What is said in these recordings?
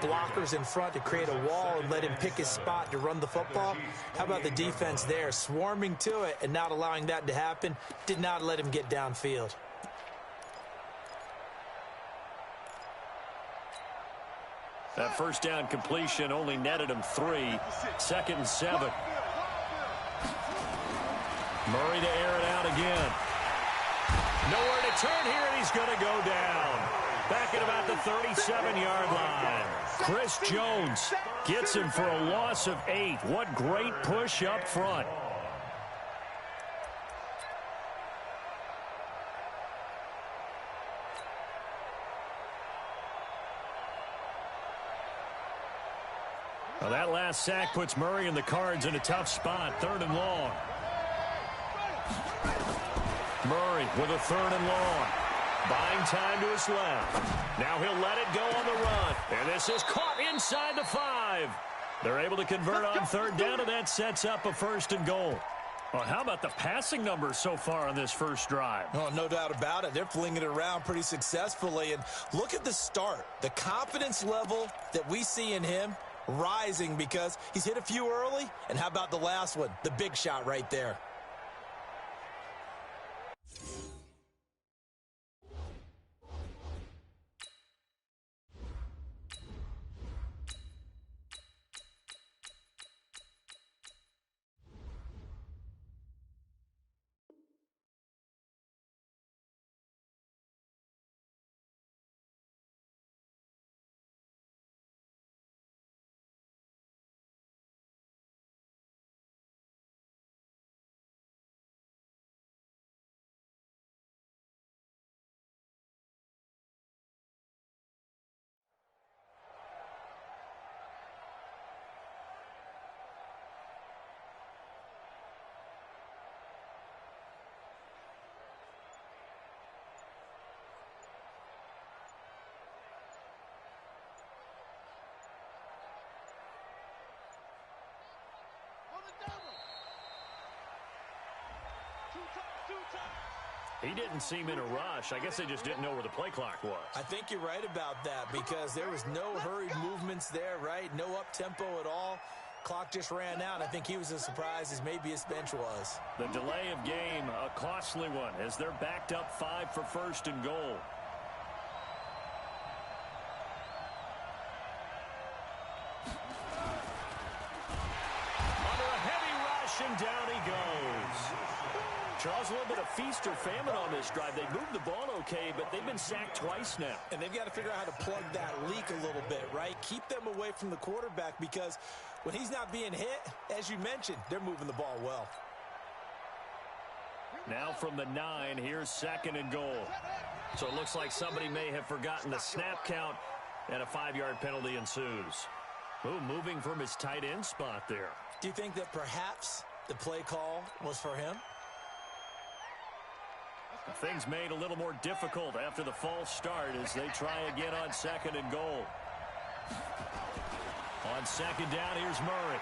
blockers in front to create a wall and let him pick his spot to run the football. How about the defense there, swarming to it and not allowing that to happen? Did not let him get downfield. That first down completion only netted him 3. 2nd and 7. Murray to air it out again. Nowhere to turn here, and he's going to go down. Back at about the 37-yard line. Chris Jones gets him for a loss of 8. What great push up front. Well, that last sack puts Murray and the Cards in a tough spot. 3rd and long. Murray with a 3rd and long. Buying time to his left. Now he'll let it go on the run. And this is caught inside the 5. They're able to convert on 3rd down, and that sets up a 1st and goal. Well, how about the passing numbers so far on this first drive? Oh, no doubt about it. They're flinging it around pretty successfully. And look at the start. The confidence level that we see in him rising because he's hit a few early. And how about the last one? The big shot right there. He didn't seem in a rush. I guess they just didn't know where the play clock was. I think you're right about that because there was no hurried movements there, right? No up-tempo at all. Clock just ran out. I think he was as surprised as maybe his bench was. The delay of game, a costly one, as they're backed up 5 for 1st and goal. Under a heavy rush, and down he goes. Charles, a little bit of feast or famine on this drive. They moved the ball okay, but they've been sacked twice now. And they've got to figure out how to plug that leak a little bit, right? Keep them away from the quarterback because when he's not being hit, as you mentioned, they're moving the ball well. Now from the 9, here's 2nd and goal. So it looks like somebody may have forgotten the snap count, and a 5-yard penalty ensues. Ooh, moving from his tight end spot there. Do you think that perhaps the play call was for him? Things made a little more difficult after the false start as they try again on 2nd and goal. On 2nd down, here's Murray.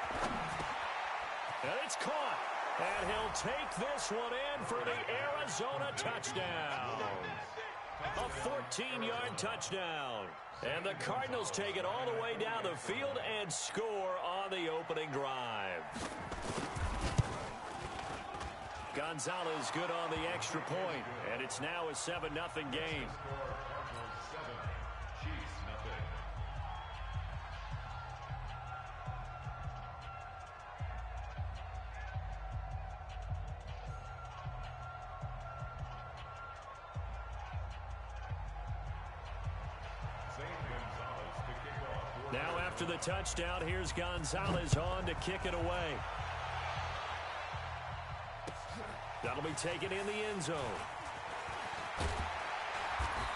And it's caught. And he'll take this one in for the Arizona touchdown. A 14-yard touchdown. And the Cardinals take it all the way down the field and score on the opening drive. Gonzalez good on the extra point, and it's now a 7-0 game. Now after the touchdown, here's Gonzalez on to kick it away. That'll be taken in the end zone.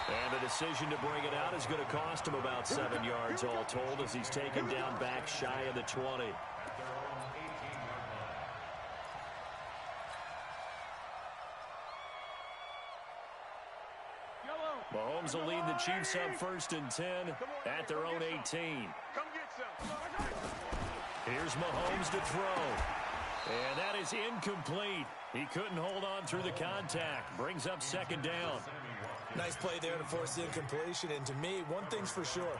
And the decision to bring it out is going to cost him about 7 yards all told as he's taken down back shy of the 20. Mahomes will lead the Chiefs up 1st and 10 at their own 18. Here's Mahomes to throw. And that is incomplete. He couldn't hold on through the contact. Brings up 2nd down. Nice play there to force the incompletion. And to me, one thing's for sure.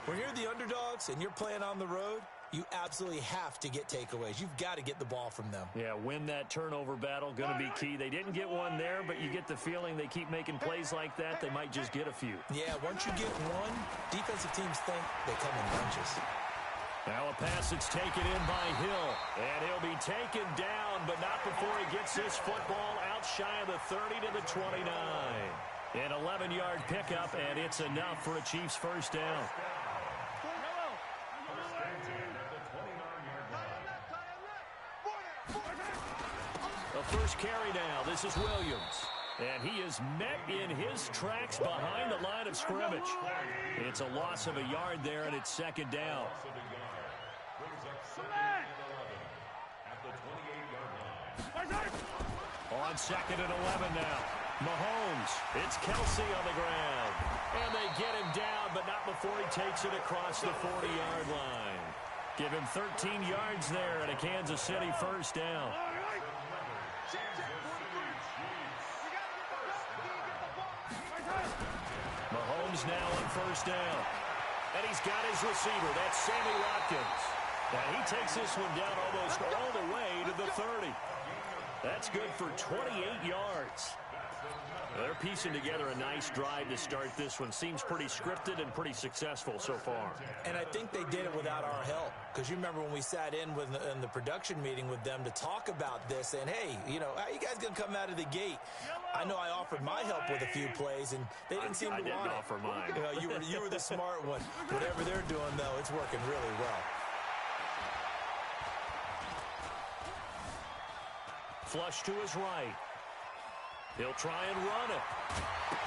When you're the underdogs and you're playing on the road, you absolutely have to get takeaways. You've got to get the ball from them. Yeah, win that turnover battle, going to be key. They didn't get one there, but you get the feeling they keep making plays like that, they might just get a few. Yeah, once you get one, defensive teams think they come in bunches. Now a pass that's taken in by Hill, and he'll be taken down, but not before he gets this football out shy of the 30 to the 29. An 11-yard pickup, and it's enough for a Chiefs first down. The first carry now. This is Williams. And he is met in his tracks behind the line of scrimmage. It's a loss of a yard there, and it's second down. On second and 11 now. Mahomes. It's Kelsey on the ground. And they get him down, but not before he takes it across the 40-yard line. Give him 13 yards there and a Kansas City first down. Mahomes now on first down. And he's got his receiver. That's Sammy Watkins. And he takes this one down almost all the way to the 30. That's good for 28 yards. They're piecing together a nice drive to start this one. Seems pretty scripted and pretty successful so far. And I think they did it without our help. Because you remember when we sat in the production meeting with them to talk about this, and hey, you know, how you guys going to come out of the gate? I know I offered my help with a few plays, and they didn't seem to want it. I didn't offer mine. You know, you were the smart one. Whatever they're doing, though, it's working really well. Flush to his right. He'll try and run it.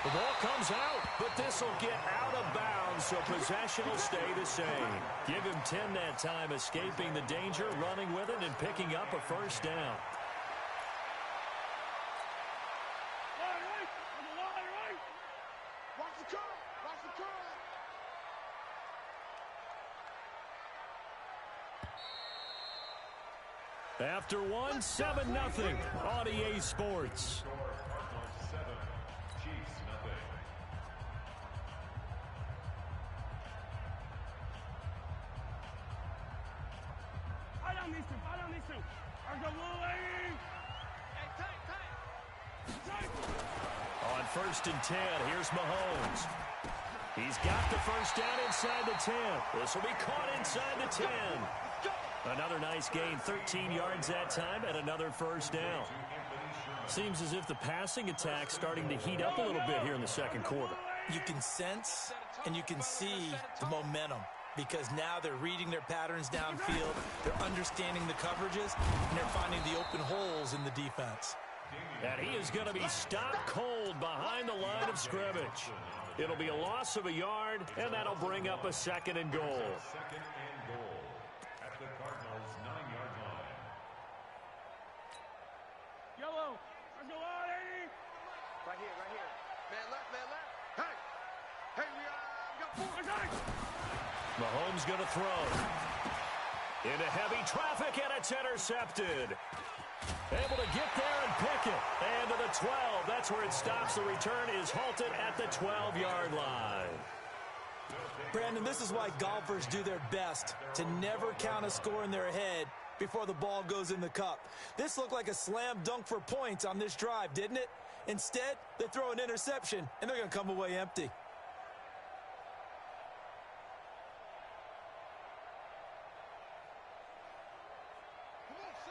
The ball comes out, but this will get out of bounds, so possession will stay the same. Give him 10 that time, escaping the danger, running with it, and picking up a first down. After one, 7-0 on EA Sports. On first and 10, here's Mahomes. He's got the first down inside the 10. This will be caught inside the 10. Another nice gain, 13 yards that time, and another first down. Seems as if the passing attack's starting to heat up a little bit here in the second quarter. You can sense and you can see the momentum because now they're reading their patterns downfield, they're understanding the coverages, and they're finding the open holes in the defense. And he is going to be stopped cold behind the line of scrimmage. It'll be a loss of a yard, and that'll bring up a second and goal. Yellow. Let's go on, Eddie. Right here, right here. Man left, man left. Hey, we got four. Mahomes going to throw. Into heavy traffic, and it's intercepted. Able to get there and pick it. And to the 12. That's where it stops. The return is halted at the 12-yard line. Brandon, this is why golfers do their best to never count a score in their head before the ball goes in the cup. This looked like a slam dunk for points on this drive, didn't it? Instead, they throw an interception, and they're going to come away empty.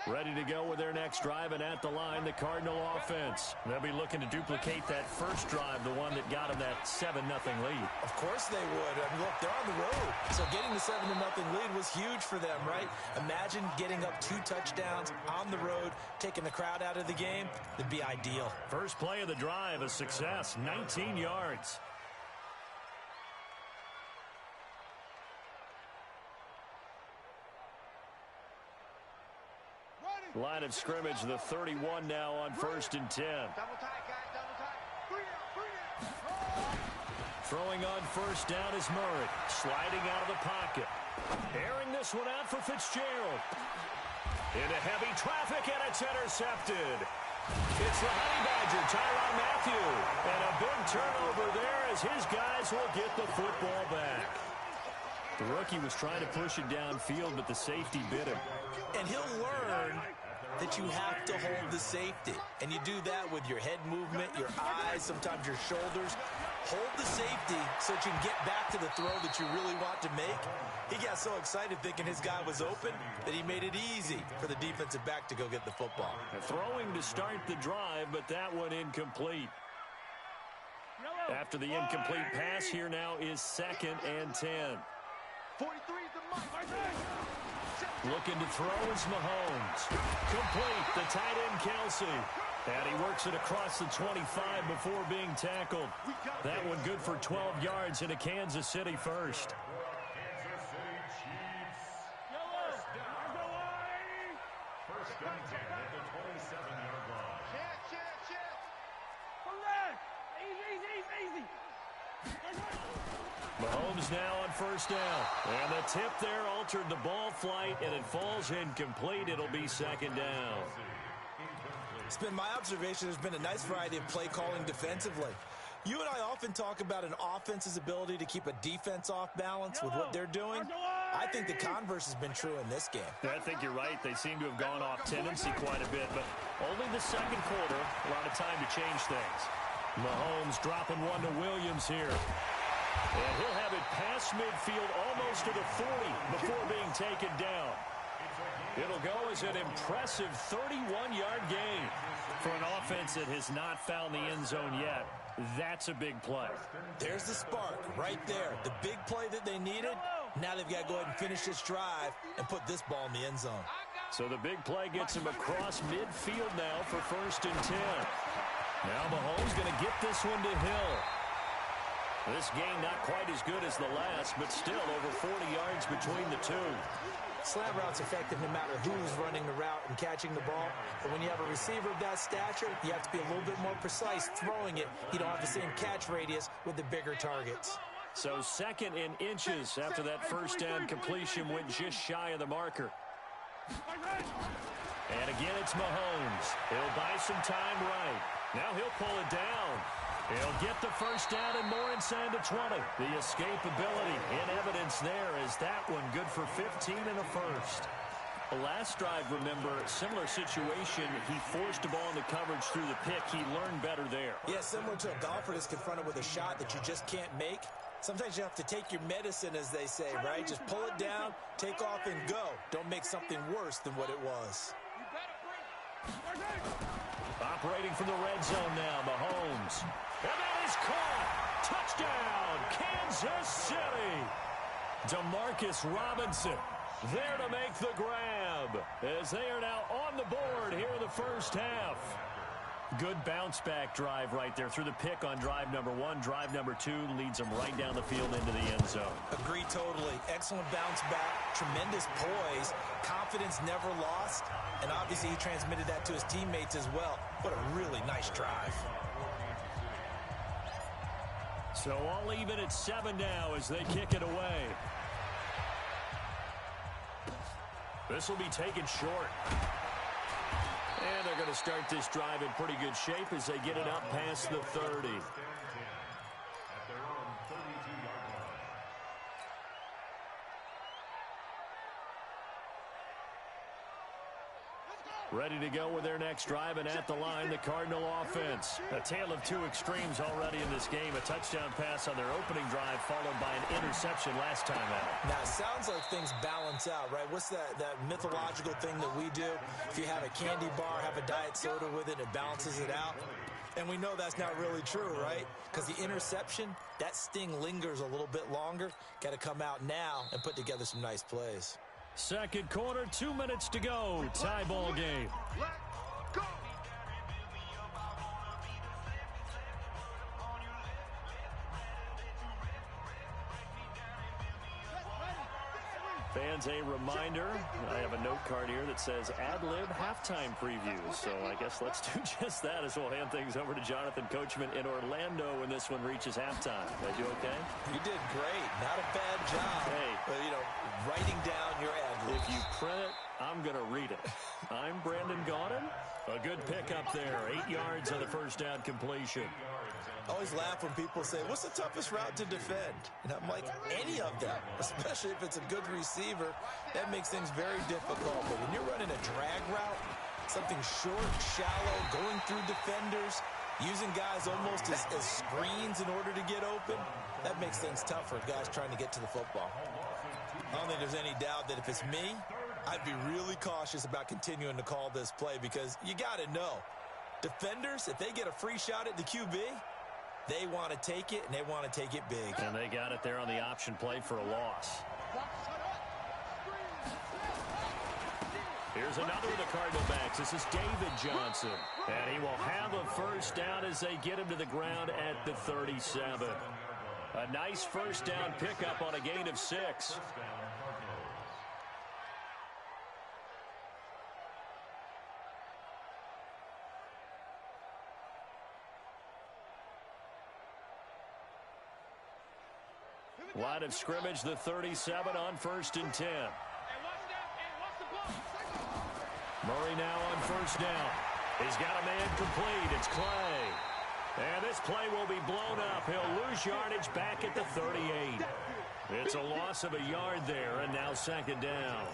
Ready to go with their next drive, and at the line, the Cardinal offense. They'll be looking to duplicate that first drive, the one that got them that 7-0 lead. Of course they would. I mean, look, they're on the road. So getting the 7-0 lead was huge for them, right? Imagine getting up 2 touchdowns on the road, taking the crowd out of the game. It'd be ideal. First play of the drive, a success, 19 yards. Line of scrimmage, the 31 now on first and 10. Double tight, guys, double tight. Bring it. Throwing on first down is Murray. Sliding out of the pocket. Airing this one out for Fitzgerald. Into heavy traffic, and it's intercepted. It's the Honey Badger, Tyrann Mathieu. And a big turnover there as his guys will get the football back. The rookie was trying to push it downfield, but the safety bit him. And he'll learn that you have to hold the safety. And you do that with your head movement, your eyes, sometimes your shoulders. Hold the safety so that you can get back to the throw that you really want to make. He got so excited thinking his guy was open that he made it easy for the defensive back to go get the football. Throwing to start the drive, but that one incomplete. After the incomplete pass, here now is 2nd and 10. 43 is the mark. Looking to throw is Mahomes. Complete, the tight end Kelsey. And he works it across the 25 before being tackled. That one good for 12 yards and a Kansas City first. First and 10 at the 27-yard line. Easy. Mahomes now on first down. And the tip there altered the ball flight, and it falls incomplete. It'll be 2nd down. It's been my observation there's been a nice variety of play calling defensively. You and I often talk about an offense's ability to keep a defense off balance with what they're doing. I think the converse has been true in this game. I think you're right. They seem to have gone off tendency quite a bit, but only the second quarter, a lot of time to change things. Mahomes dropping one to Williams here. And he'll have it past midfield almost to the 40 before being taken down. It'll go as an impressive 31-yard gain. For an offense that has not found the end zone yet, that's a big play. There's the spark right there. The big play that they needed. Now they've got to go ahead and finish this drive and put this ball in the end zone. So the big play gets him across midfield now for 1st and 10. Now Mahomes going to get this one to Hill. This game not quite as good as the last, but still over 40 yards between the two. Slant route's effective no matter who's running the route and catching the ball. But when you have a receiver of that stature, you have to be a little bit more precise throwing it. You don't have the same catch radius with the bigger targets. So 2nd and inches after that first down completion went just shy of the marker. And again, it's Mahomes. He'll buy some time right. Now he'll pull it down. He'll get the first down and more inside the 20. The escapability in evidence there is that one good for 15 and a first. The last drive, remember, similar situation. He forced the ball into coverage through the pick. He learned better there. Yeah, similar to a golfer that's confronted with a shot that you just can't make. Sometimes you have to take your medicine, as they say, right? Just pull it down, take off, and go. Don't make something worse than what it was. Operating from the red zone now, Mahomes. And that is caught. Touchdown, Kansas City. Demarcus Robinson there to make the grab as they are now on the board here in the first half. Good bounce-back drive right there through the pick on drive number 1. Drive number 2 leads them right down the field into the end zone. Agree totally. Excellent bounce back, tremendous poise, confidence never lost, and obviously he transmitted that to his teammates as well. What a really nice drive. So all even at 7 now as they kick it away. This will be taken short. And they're going to start this drive in pretty good shape as they get it up past the 30. Ready to go with their next drive, and at the line, the Cardinal offense. A tale of two extremes already in this game. A touchdown pass on their opening drive, followed by an interception last time out. Now, it sounds like things balance out, right? What's that mythological thing that we do? If you have a candy bar, have a diet soda with it, it balances it out. And we know that's not really true, right? Because the interception, that sting lingers a little bit longer. Got to come out now and put together some nice plays. Second quarter, 2 minutes to go. Tie ball game. Let's go. Fans, a reminder, I have a note card here that says ad-lib halftime previews. So I guess let's do just that as we'll hand things over to Jonathan Coachman in Orlando when this one reaches halftime. Did I do okay? You did great. Not a bad job. Hey. But, writing down your ad-libs. If you print it, I'm going to read it. I'm Brandon Gaudin. A good pickup there. 8 yards on the first down completion. I always laugh when people say, what's the toughest route to defend? And I'm like, any of them, especially if it's a good receiver. That makes things very difficult. But when you're running a drag route, something short, shallow, going through defenders, using guys almost as screens in order to get open, that makes things tough for guys trying to get to the football. I don't think there's any doubt that if it's me, I'd be really cautious about continuing to call this play because you got to know, defenders, if they get a free shot at the QB, they want to take it, and they want to take it big. And they got it there on the option play for a loss. Here's another of the Cardinal backs. This is David Johnson. And he will have a first down as they get him to the ground at the 37. A nice first down pickup on a gain of 6. Line of scrimmage, the 37 on 1st and 10. Murray now on first down. He's got a man complete. It's Clay. And this play will be blown up. He'll lose yardage back at the 38. It's a loss of a yard there, and now 2nd down.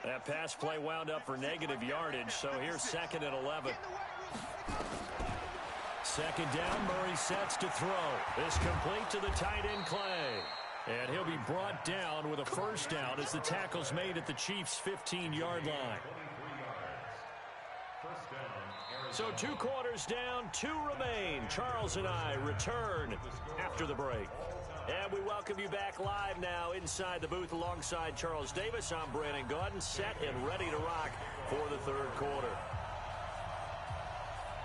That pass play wound up for negative yardage, so here's 2nd and 11. 2nd down, Murray sets to throw. This complete to the tight end, Clay. And he'll be brought down with a first down as the tackle's made at the Chiefs' 15-yard line. So 2 quarters down, 2 remain. Charles and I return after the break. And we welcome you back live now inside the booth alongside Charles Davis. I'm Brandon Gaudin, set and ready to rock for the 3rd quarter.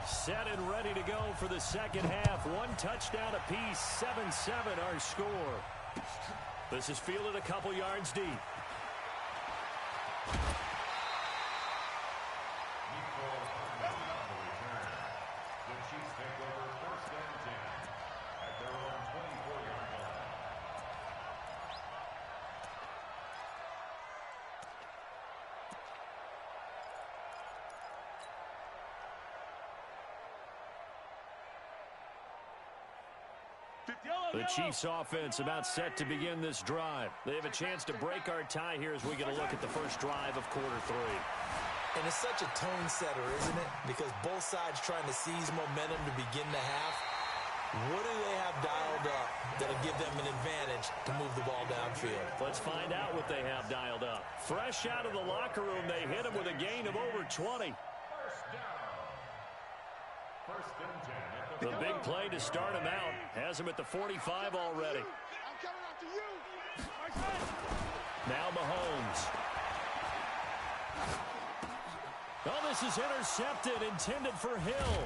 Set and ready to go for the 2nd half. 1 touchdown apiece, 7-7 our score. This is fielded a couple yards deep. The Chiefs offense about set to begin this drive. They have a chance to break our tie here as we get a look at the first drive of quarter 3. And it's such a tone setter, isn't it? Because both sides trying to seize momentum to begin the half. What do they have dialed up that'll give them an advantage to move the ball downfield? Let's find out what they have dialed up. Fresh out of the locker room, they hit him with a gain of over 20. The big play to start him out has him at the 45 already. Now Mahomes. Oh, this is intercepted, intended for Hill.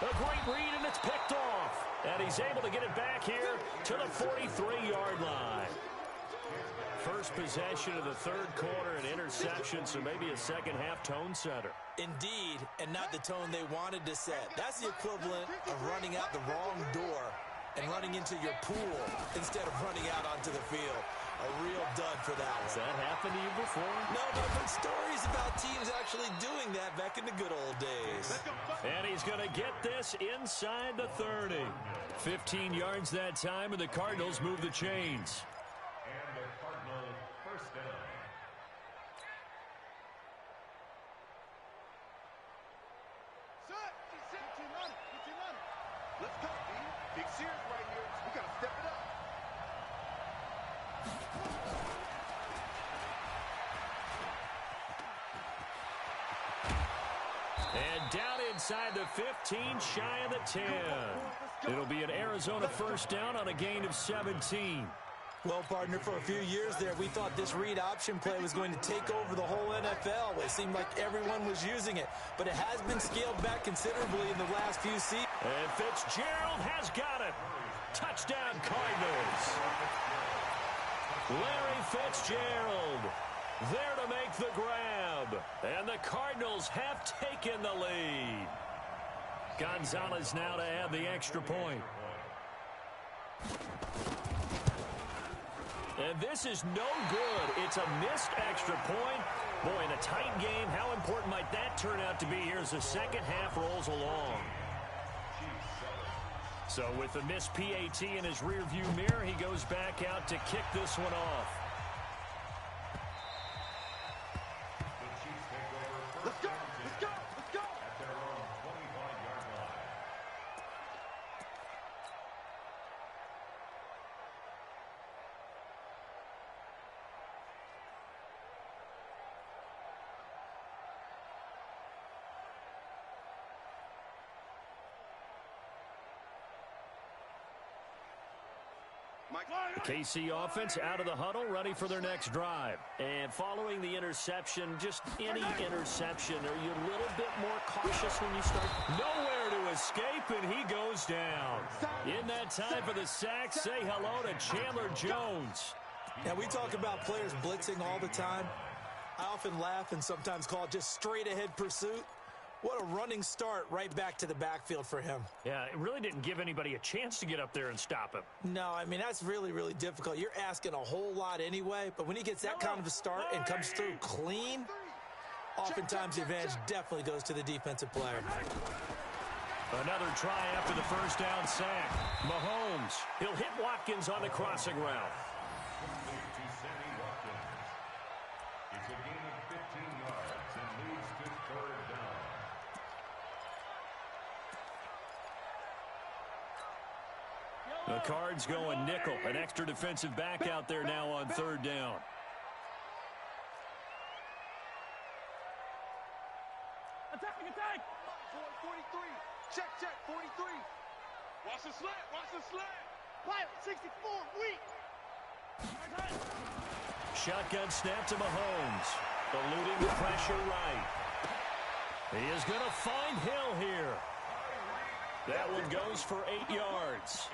A great read, and it's picked off. And he's able to get it back here to the 43-yard line. First possession of the 3rd quarter, an interception, so maybe a 2nd half tone setter. Indeed, and not the tone they wanted to set. That's the equivalent of running out the wrong door and running into your pool instead of running out onto the field. A real dud for that one. Has that happened to you before? No, but I've heard stories about teams actually doing that back in the good old days. And he's going to get this inside the 30. 15 yards that time, and the Cardinals move the chains. Let's go, B. Big series right here. We got to step it up. And down inside the 15, shy of the 10. It'll be an Arizona first down on a gain of 17. Well, partner, for a few years there, we thought this read option play was going to take over the whole NFL. It seemed like everyone was using it, but it has been scaled back considerably in the last few seasons. And Fitzgerald has got it. Touchdown, Cardinals. Larry Fitzgerald there to make the grab. And the Cardinals have taken the lead. Gonzalez now to add the extra point. And this is no good. It's a missed extra point. Boy, in a tight game, how important might that turn out to be here as the second half rolls along? So with the missed PAT in his rearview mirror, he goes back out to kick this one off. Let's go! Let's go! Let's go! At their own 25-yard line. The KC offense out of the huddle, ready for their next drive. And following the interception, just any interception, are you a little bit more cautious when you start? Nowhere to escape, and he goes down. In that time for the sack, say hello to Chandler Jones. Now, we talk about players blitzing all the time. I often laugh and sometimes call it just straight-ahead pursuit. What a running start right back to the backfield for him. Yeah, it really didn't give anybody a chance to get up there and stop him. No, I mean, that's really, really difficult. You're asking a whole lot anyway, but when he gets that kind of a start and comes through clean, oftentimes the advantage definitely goes to the defensive player. Another try after the first down sack. Mahomes, he'll hit Watkins on the crossing route. To Sammy Watkins. It's a gain of 15 yards and leads to third down. The Cards going nickel. An extra defensive back out there now on third down. Attack! 43. Check, 43. Watch the slant. Pilot, 64, weak. Shotgun snap to Mahomes. Eluding the pressure right. He is going to find Hill here. That one goes for 8 yards.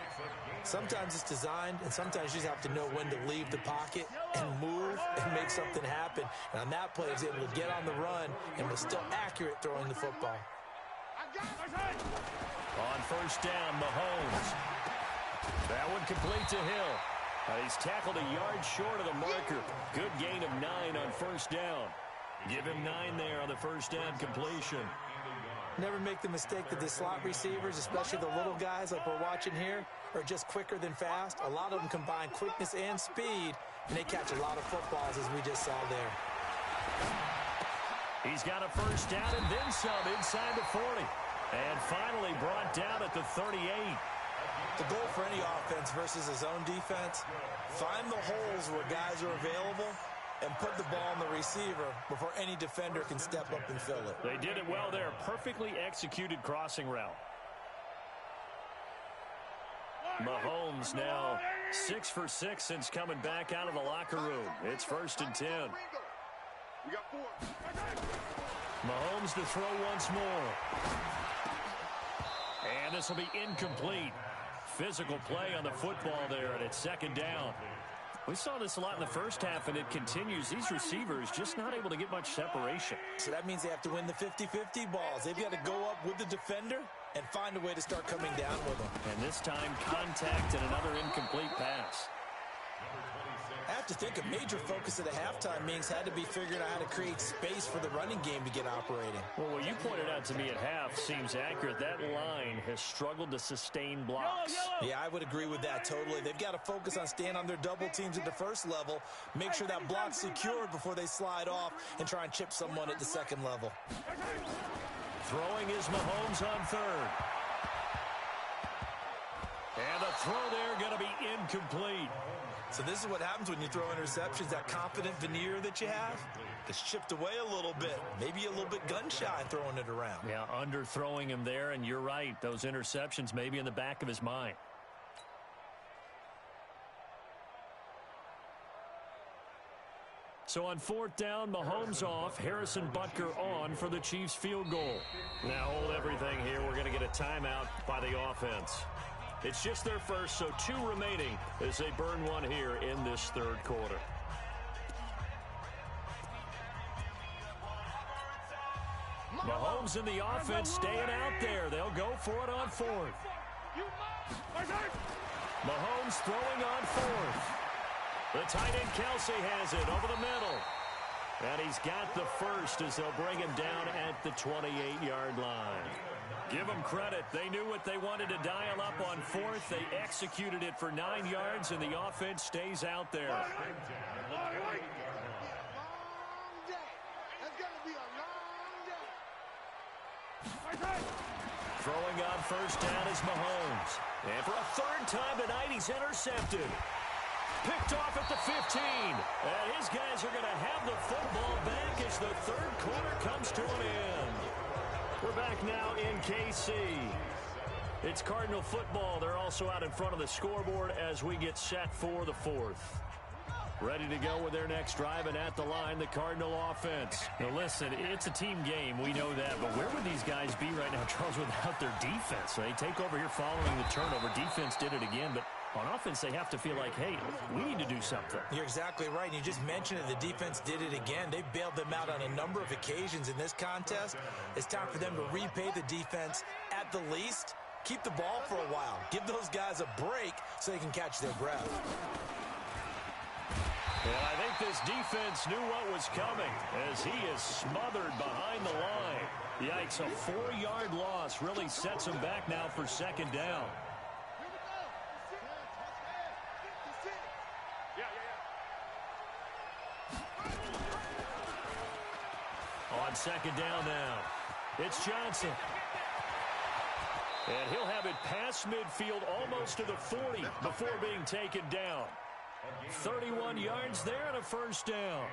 Sometimes it's designed, and sometimes you just have to know when to leave the pocket and move and make something happen. And on that play, he was able to get on the run and was still accurate throwing the football. On first down, Mahomes. That one complete to Hill. He's tackled a yard short of the marker. Good gain of 9 on first down. Give him 9 there on the first down completion. Never make the mistake that the slot receivers, especially the little guys like we're watching here, are just quicker than fast. A lot of them combine quickness and speed, and they catch a lot of footballs, as we just saw there. He's got a first down and then some inside the 40. And finally brought down at the 38. The goal for any offense versus his own defense, find the holes where guys are available and put the ball on the receiver before any defender can step up and fill it. They did it well there. Perfectly executed crossing route. Mahomes now 6 for 6 since coming back out of the locker room. It's 1st and 10. We got 4. Mahomes to throw once more. And this will be incomplete. Physical play on the football there, and it's 2nd down. We saw this a lot in the first half, and it continues. These receivers just not able to get much separation. So that means they have to win the 50-50 balls. They've got to go up with the defender and find a way to start coming down with them. And this time, contact and another incomplete pass. I have to think a major focus of the halftime meetings had to be figuring out how to create space for the running game to get operating. Well, what you pointed out to me at half seems accurate. That line has struggled to sustain blocks. Yeah, I would agree with that totally. They've got to focus on staying on their double teams at the first level, make sure that block's secured before they slide off, and try and chip someone at the second level. Throwing is Mahomes on third. And the throw there going to be incomplete. So this is what happens when you throw interceptions, that confident veneer that you have. It's chipped away a little bit, maybe a little bit gun-shy throwing it around. Yeah, underthrowing him there, and you're right. Those interceptions may be in the back of his mind. So on 4th down, Mahomes off, Harrison Butker on for the Chiefs field goal. Now hold everything here. We're going to get a timeout by the offense. It's just their first, so 2 remaining as they burn one here in this 3rd quarter. Mahomes in the offense staying out there. They'll go for it on 4th. Mahomes throwing on fourth. The tight end Kelsey has it over the middle. And he's got the first as they'll bring him down at the 28-yard line. Give them credit. They knew what they wanted to dial up on fourth. They executed it for 9 yards, and the offense stays out there. Long day. That's going to be a long day. Throwing on first down is Mahomes. And for a third time tonight, he's intercepted. Picked off at the 15. And his guys are going to have the football back as the third quarter comes to an end. We're back now in KC. It's Cardinal football. They're also out in front of the scoreboard as we get set for the fourth. Ready to go with their next drive, and at the line, the Cardinal offense. Now listen, it's a team game. We know that. But where would these guys be right now, Charles, without their defense? They take over here following the turnover. Defense did it again, but on offense, they have to feel like, hey, we need to do something. You're exactly right. And you just mentioned it. The defense did it again. They bailed them out on a number of occasions in this contest. It's time for them to repay the defense at the least. Keep the ball for a while. Give those guys a break so they can catch their breath. And I think this defense knew what was coming as he is smothered behind the line. Yikes, a 4-yard loss really sets him back now for second down. On second down now, it's Johnson. And he'll have it past midfield almost to the 40 before being taken down. 31 yards there and a first down.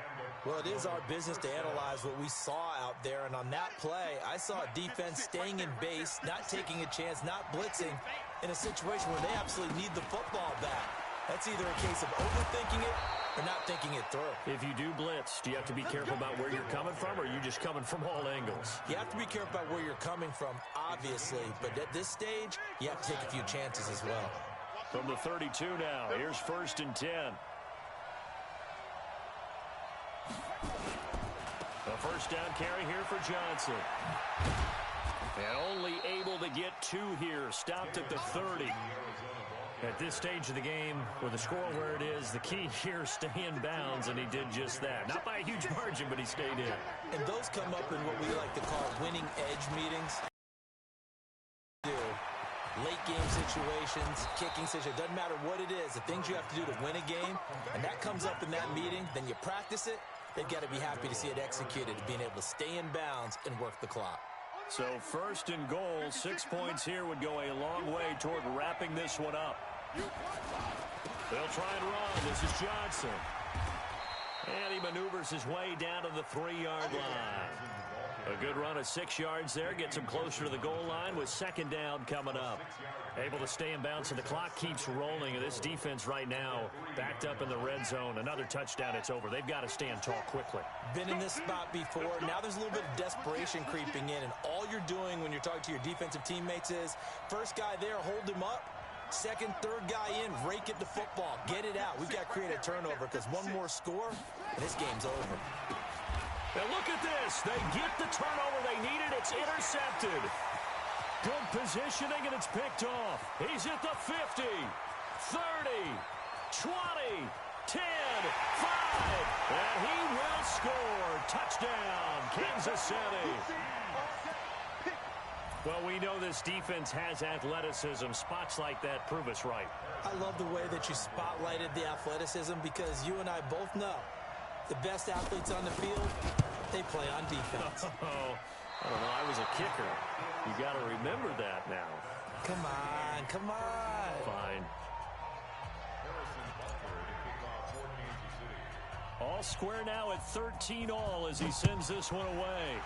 Well, it is our business to analyze what we saw out there. And on that play, I saw a defense staying in base, not taking a chance, not blitzing in a situation where they absolutely need the football back. That's either a case of overthinking it or not thinking it through. If you do blitz, do you have to be careful about where you're coming from, or are you just coming from all angles? You have to be careful about where you're coming from, obviously. But at this stage, you have to take a few chances as well. From the 32 now, here's first and 10. The first down carry here for Johnson. And only able to get 2 here. Stopped at the 30. At this stage of the game, with the score where it is, the key here, stay in bounds, and he did just that. Not by a huge margin, but he stayed in. And those come up in what we like to call winning edge meetings. Late game situations, kicking situations, doesn't matter what it is, the things you have to do to win a game, and that comes up in that meeting, then you practice it, they've got to be happy to see it executed, being able to stay in bounds and work the clock. So first and goal, 6 points here would go a long way toward wrapping this one up. They'll try and run. This is Johnson. And he maneuvers his way down to the 3-yard line. A good run of 6 yards there. Gets him closer to the goal line with second down coming up. Able to stay in bounds, and the clock keeps rolling. And this defense right now backed up in the red zone. Another touchdown, it's over. They've got to stand tall quickly. Been in this spot before. Now there's a little bit of desperation creeping in. And all you're doing when you're talking to your defensive teammates is, first guy there, hold him up. Second, third guy in, rake at the football. Get it out. We've got to create a turnover because one more score, and this game's over. Now look at this. They get the turnover they needed. It's intercepted. Good positioning, and it's picked off. He's at the 50, 30, 20, 10, 5. And he will score. Touchdown, Kansas City. Well, we know this defense has athleticism. Spots like that prove us right. I love the way that you spotlighted the athleticism because you and I both know the best athletes on the field, they play on defense. Oh, I don't know. I was a kicker. You got to remember that now. Come on, come on. Fine. All square now at 13 all as he sends this one away.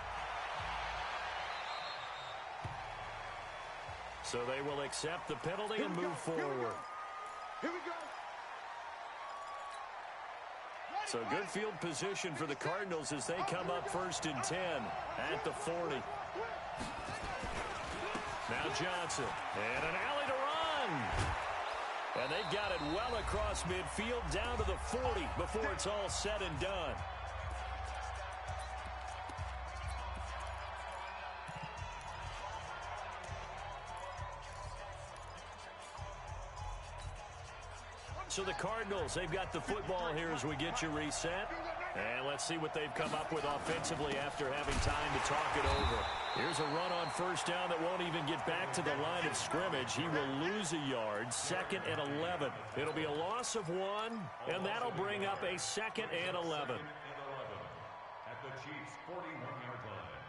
So they will accept the penalty and move forward. Here we go. So good field position for the Cardinals as they come up first and 10 at the 40. Now Johnson, and an alley to run. And they've got it well across midfield down to the 40 before it's all said and done. So the Cardinals, they've got the football here as we get you reset. And let's see what they've come up with offensively after having time to talk it over. Here's a run on first down that won't even get back to the line of scrimmage. He will lose a yard, 2nd and 11. It'll be a loss of 1, and that'll bring up a 2nd and 11. At the Chiefs' 41-yard line.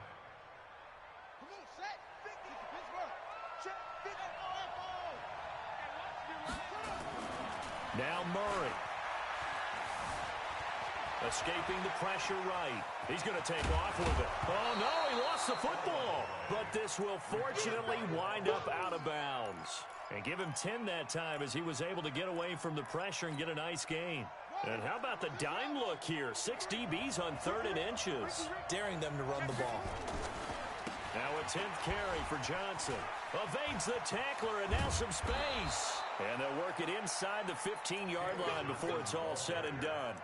Come on, set. Big Pittsburgh. Check. Big ball. Now Murray. Escaping the pressure right. He's going to take off with it. Oh, no, he lost the football. But this will fortunately wind up out of bounds. And give him 10 that time as he was able to get away from the pressure and get a nice gain. And how about the dime look here? 6 DBs on 3rd and inches. Daring them to run the ball. Now a 10th carry for Johnson. Evades the tackler and now some space. And they'll work it inside the 15-yard line before it's all said and done.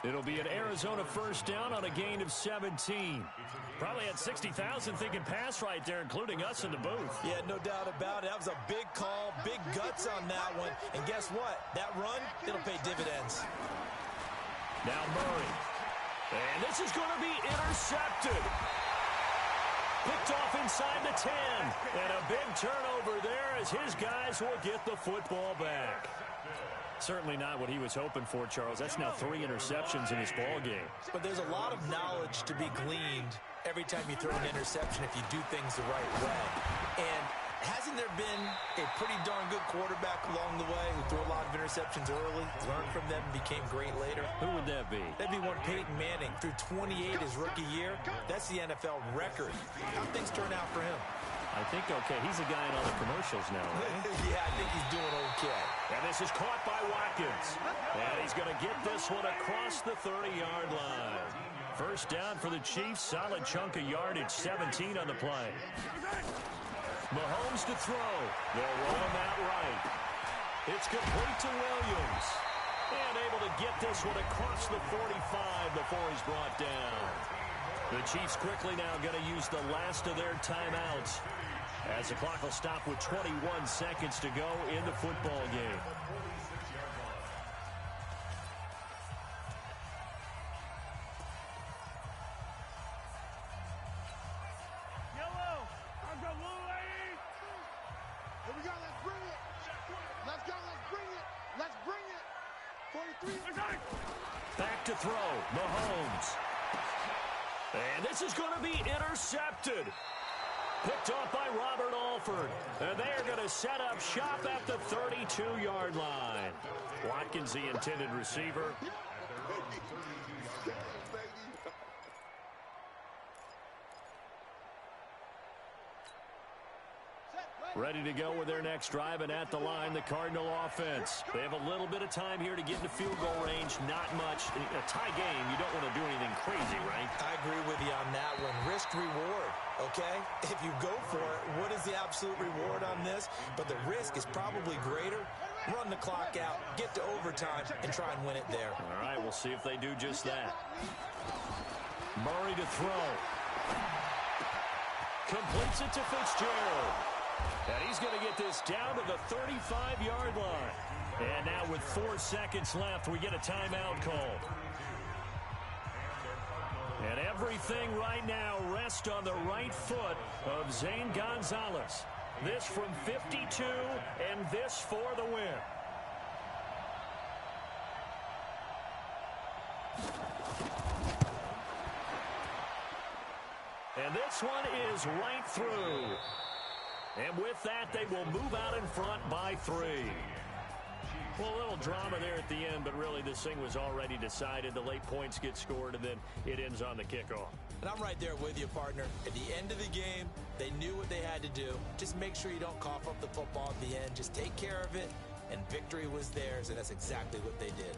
It'll be an Arizona first down on a gain of 17. Probably had 60,000 thinking pass right there, including us in the booth. Yeah, no doubt about it. That was a big call, big guts on that one. And guess what? That run, it'll pay dividends. Now Murray. And this is going to be intercepted. Picked off inside the 10. And a big turnover there as his guys will get the football back. Certainly not what he was hoping for, Charles. That's now 3 interceptions in this ball game. But there's a lot of knowledge to be gleaned every time you throw an interception if you do things the right way. And hasn't there been a pretty darn good quarterback along the way who threw a lot of interceptions early, learned from them, and became great later? Who would that be? That'd be one Peyton Manning. Threw 28 his rookie year. That's the NFL record. How things turn out for him? I think okay. He's a guy in all the commercials now, right? Yeah, I think he's doing okay. And this is caught by Watkins. And he's going to get this one across the 30-yard line. First down for the Chiefs. Solid chunk of yardage, 17 on the play. Mahomes to throw. They'll roll him out right. It's complete to Williams. And able to get this one across the 45 before he's brought down. The Chiefs quickly now going to use the last of their timeouts as the clock will stop with 21 seconds to go in the football game. Yellow. I've got one lady. Here we go. Let's bring it. Let's go. Let's bring it. Let's bring it. 43. Back to throw. Mahomes. And this is going to be intercepted. Picked off by Robert Alford. And they're going to set up shop at the 32-yard line. Watkins, the intended receiver. Ready to go with their next drive, and at the line, the Cardinal offense. They have a little bit of time here to get into field goal range. Not much. In a tie game, you don't want to do anything crazy, right? I agree with you on that one. Risk reward, okay? If you go for it, what is the absolute reward on this? But the risk is probably greater. Run the clock out, get to overtime, and try and win it there. All right, we'll see if they do just that. Murray to throw. Completes it to Fitzgerald. And he's going to get this down to the 35-yard line. And now with 4 seconds left, we get a timeout call. And everything right now rests on the right foot of Zane Gonzalez. This from 52, and this for the win. And this one is right through. And with that, they will move out in front by 3. Well, a little drama there at the end, but really this thing was already decided. The late points get scored, and then it ends on the kickoff. And I'm right there with you, partner. At the end of the game, they knew what they had to do. Just make sure you don't cough up the football at the end. Just take care of it, and victory was theirs, and that's exactly what they did.